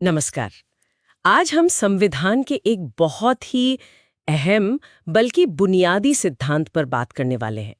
नमस्कार। आज हम संविधान के एक बहुत ही अहम बल्कि बुनियादी सिद्धांत पर बात करने वाले हैं।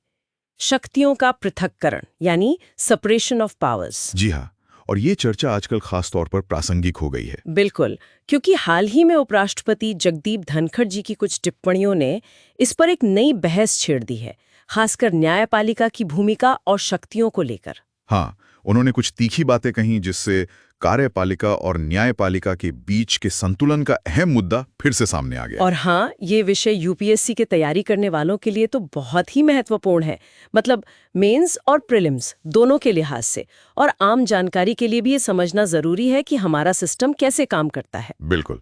शक्तियों का पृथक्करण यानी सेपरेशन ऑफ पावर्स। जी हाँ। और ये चर्चा आजकल खास तौर पर प्रासंगिक हो गई है। बिल्कुल, क्योंकि हाल ही में उपराष्ट्रपति जगदीप धनखड़ जी की कुछ टिप्पणियों ने इस पर एक नई बहस छेड़ दी है, खासकर न्यायपालिका की भूमिका और शक्तियों को लेकर। हाँ, उन्होंने कुछ तीखी बातें कहीं जिससे कार्यपालिका और न्यायपालिका के बीच के संतुलन का अहम मुद्दा फिर से सामने आ गया। और हाँ, ये विषय यूपीएससी की तैयारी करने वालों के लिए तो बहुत ही महत्वपूर्ण है। मतलब मेंस और प्रीलिम्स दोनों के लिहाज से, और आम जानकारी के लिए भी ये समझना जरूरी है कि हमारा सिस्टम कैसे काम करता है। बिल्कुल।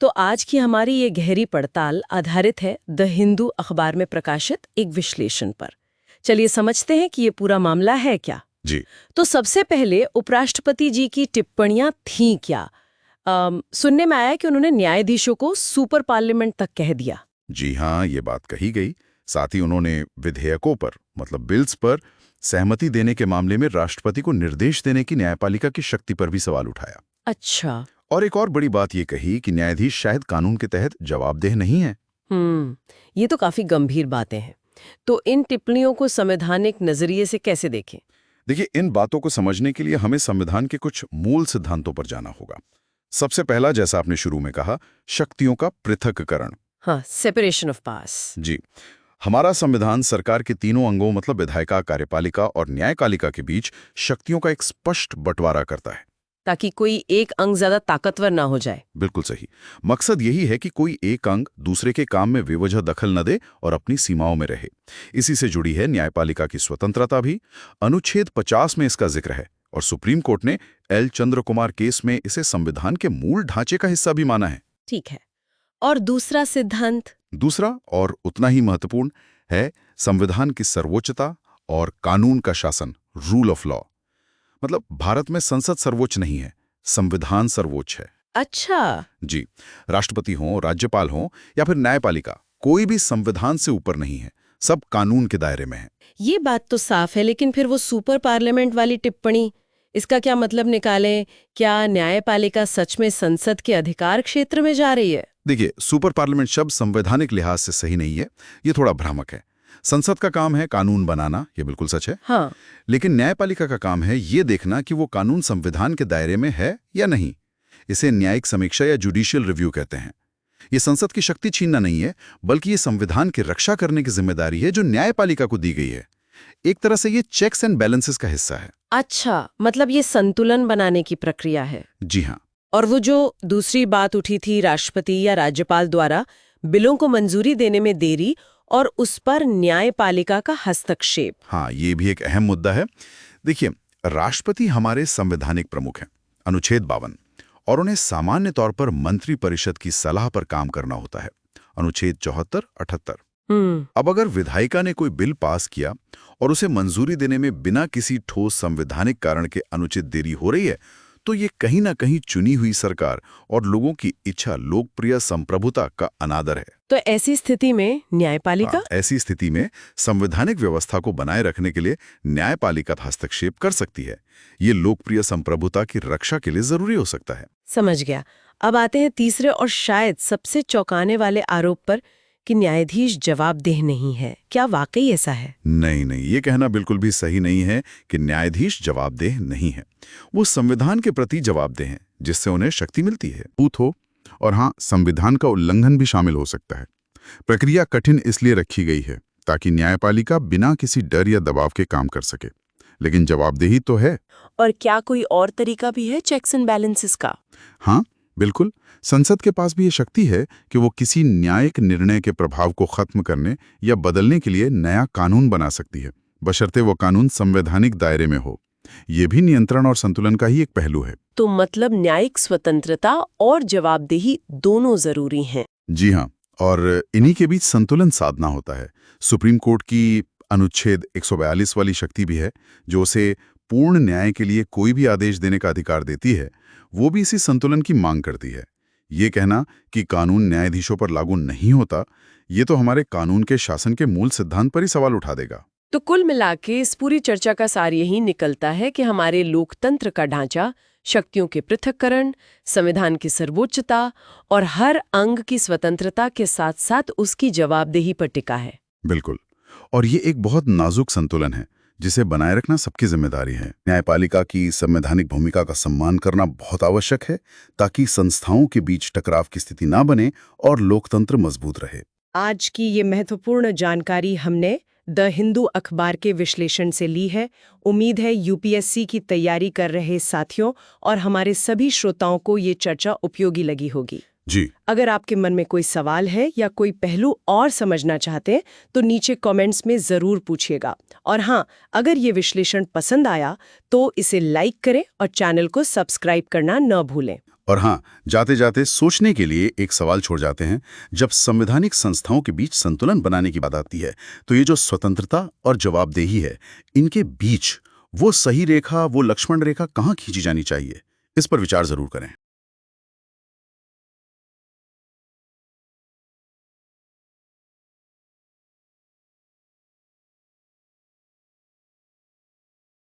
तो आज की हमारी ये गहरी पड़ताल आधारित है द हिंदू अखबार में प्रकाशित एक विश्लेषण पर। चलिए समझते हैं कि ये पूरा मामला है क्या। जी। तो सबसे पहले उपराष्ट्रपति जी की टिप्पणियां थीं क्या? सुनने में आया कि उन्होंने न्यायाधीशों को सुपर पार्लियामेंट तक कह दिया। जी हाँ, ये बात कही गई। साथ ही उन्होंने विधेयकों पर मतलब बिल्स पर सहमति देने के मामले में राष्ट्रपति को निर्देश देने की न्यायपालिका की शक्ति पर भी सवाल उठाया। अच्छा। और एक और बड़ी बात ये कही कि न्यायाधीश शायद कानून के तहत जवाबदेह नहीं है। ये तो काफी गंभीर बातें हैं। तो इन टिप्पणियों को संवैधानिक नजरिए से कैसे देखें? देखिए, इन बातों को समझने के लिए हमें संविधान के कुछ मूल सिद्धांतों पर जाना होगा। सबसे पहला, जैसा आपने शुरू में कहा, शक्तियों का पृथक्करण। हाँ, सेपरेशन ऑफ पावर्स। जी। हमारा संविधान सरकार के तीनों अंगों मतलब विधायिका, कार्यपालिका और न्यायपालिका के बीच शक्तियों का एक स्पष्ट बंटवारा करता है, ताकि कोई एक अंग ज्यादा ताकतवर ना हो जाए। बिल्कुल सही। मकसद यही है कि कोई एक अंग दूसरे के काम में बेवजह दखल न दे और अपनी सीमाओं में रहे। इसी से जुड़ी है न्यायपालिका की स्वतंत्रता भी। अनुच्छेद 50 में इसका जिक्र है और सुप्रीम कोर्ट ने एल चंद्र कुमार केस में इसे संविधान के मूल ढांचे का हिस्सा भी माना है। ठीक है। और दूसरा सिद्धांत? दूसरा और उतना ही महत्वपूर्ण है संविधान की सर्वोच्चता और कानून का शासन, रूल ऑफ लॉ। मतलब भारत में संसद सर्वोच्च नहीं है, संविधान सर्वोच्च है। अच्छा। जी। राष्ट्रपति हों, राज्यपाल हों या फिर न्यायपालिका, कोई भी संविधान से ऊपर नहीं है, सब कानून के दायरे में है। ये बात तो साफ है, लेकिन फिर वो सुपर पार्लियामेंट वाली टिप्पणी, इसका क्या मतलब निकालें? क्या न्यायपालिका सच में संसद के अधिकार क्षेत्र में जा रही है? देखिए, सुपर पार्लियामेंट शब्द संवैधानिक लिहाज से सही नहीं है, ये थोड़ा भ्रामक है। संसद का काम है कानून बनाना, ये बिल्कुल सच है। हाँ। लेकिन न्यायपालिका का काम है ये देखना कि वो कानून संविधान के दायरे में है या नहीं। इसे न्यायिक समीक्षा या जुडिशियल रिव्यू कहते हैं। ये संसद की शक्ति छीनना नहीं है, बल्कि ये संविधान की रक्षा करने की जिम्मेदारी है जो न्यायपालिका को दी गई है। एक तरह से ये चेक्स एंड बैलेंसेस का हिस्सा है। अच्छा, मतलब ये संतुलन बनाने की प्रक्रिया है। जी हाँ। और वो जो दूसरी बात उठी थी, राष्ट्रपति या राज्यपाल द्वारा बिलों को मंजूरी देने में देरी और उस पर न्यायपालिका का हस्तक्षेप। हाँ, ये भी एक अहम मुद्दा है। देखिए, राष्ट्रपति हमारे संवैधानिक प्रमुख हैं, अनुच्छेद 52, और उन्हें सामान्य तौर पर मंत्री परिषद की सलाह पर काम करना होता है, अनुच्छेद 74, 78। अब अगर विधायिका ने कोई बिल पास किया और उसे मंजूरी देने में बिना किसी ठोस संवैधानिक कारण के अनुचित देरी हो रही है, तो ये कहीं ना कहीं चुनी हुई सरकार और लोगों की इच्छा, लोकप्रिय संप्रभुता का अनादर है। तो ऐसी स्थिति में न्यायपालिका? ऐसी स्थिति में संवैधानिक व्यवस्था को बनाए रखने के लिए न्यायपालिका हस्तक्षेप कर सकती है। ये लोकप्रिय संप्रभुता की रक्षा के लिए जरूरी हो सकता है। समझ गया। अब आते हैं तीसरे और शायद सबसे चौंकाने वाले आरोप पर कि न्यायाधीश जवाबदेह नहीं है। क्या वाकई ऐसा है? नहीं, ये कहना बिल्कुल भी सही नहीं है कि न्यायाधीश जवाबदेह नहीं है। वो संविधान के प्रति जवाबदेह हैं, जिससे उन्हें शक्ति मिलती है। पूत हो, और हाँ, संविधान का उल्लंघन भी शामिल हो सकता है। प्रक्रिया कठिन इसलिए रखी गई है ताकि न्यायपालिका बिना किसी डर या दबाव के काम कर सके, लेकिन जवाबदेही तो है। और क्या कोई और तरीका भी है चेक्स एंड बैलेंसेस का? हाँ, बिल्कुल। संसद के पास भी ये शक्ति है कि वो किसी न्यायिक निर्णय के प्रभाव को खत्म करने या बदलने के लिए नया कानून बना सकती है, बशर्ते वो कानून संवैधानिक दायरे में हो। ये भी नियंत्रण और संतुलन का ही एक पहलू है। तो मतलब न्यायिक स्वतंत्रता और जवाबदेही दोनों जरूरी हैं। जी हाँ, और इन्हीं के बीच संतुलन साधना होता है। सुप्रीम कोर्ट की अनुच्छेद 142 वाली शक्ति भी है, जो उसे पूर्ण न्याय के लिए कोई भी आदेश देने का अधिकार देती है। वो भी इसी संतुलन की मांग करती है। ये कहना कि कानून न्यायाधीशों पर लागू नहीं होता, ये तो हमारे कानून के शासन के मूल सिद्धांत पर ही सवाल उठा देगा। तो कुल मिलाके इस पूरी चर्चा का सार यही निकलता है कि हमारे लोकतंत्र का ढांचा शक्तियों के पृथक्करण, संविधान की सर्वोच्चता और हर अंग की स्वतंत्रता के साथ साथ उसकी जवाबदेही पर टिका है। बिल्कुल। और ये एक बहुत नाजुक संतुलन है जिसे बनाए रखना सबकी जिम्मेदारी है। न्यायपालिका की संवैधानिक भूमिका का सम्मान करना बहुत आवश्यक है ताकि संस्थाओं के बीच टकराव की स्थिति ना बने और लोकतंत्र मजबूत रहे। आज की ये महत्वपूर्ण जानकारी हमने द हिंदू अखबार के विश्लेषण से ली है। उम्मीद है यूपीएससी की तैयारी कर रहे साथियों और हमारे सभी श्रोताओं को ये चर्चा उपयोगी लगी होगी। जी। अगर आपके मन में कोई सवाल है या कोई पहलू और समझना चाहते हैं तो नीचे कमेंट्स में ज़रूर पूछिएगा। और हाँ, अगर ये विश्लेषण पसंद आया तो इसे लाइक करें और चैनल को सब्सक्राइब करना न भूलें। और हाँ, जाते जाते सोचने के लिए एक सवाल छोड़ जाते हैं। जब संवैधानिक संस्थाओं के बीच संतुलन बनाने की बात आती है तो ये जो स्वतंत्रता और जवाबदेही है, इनके बीच वो सही रेखा, वो लक्ष्मण रेखा कहाँ खींची जानी चाहिए, इस पर विचार जरूर करें।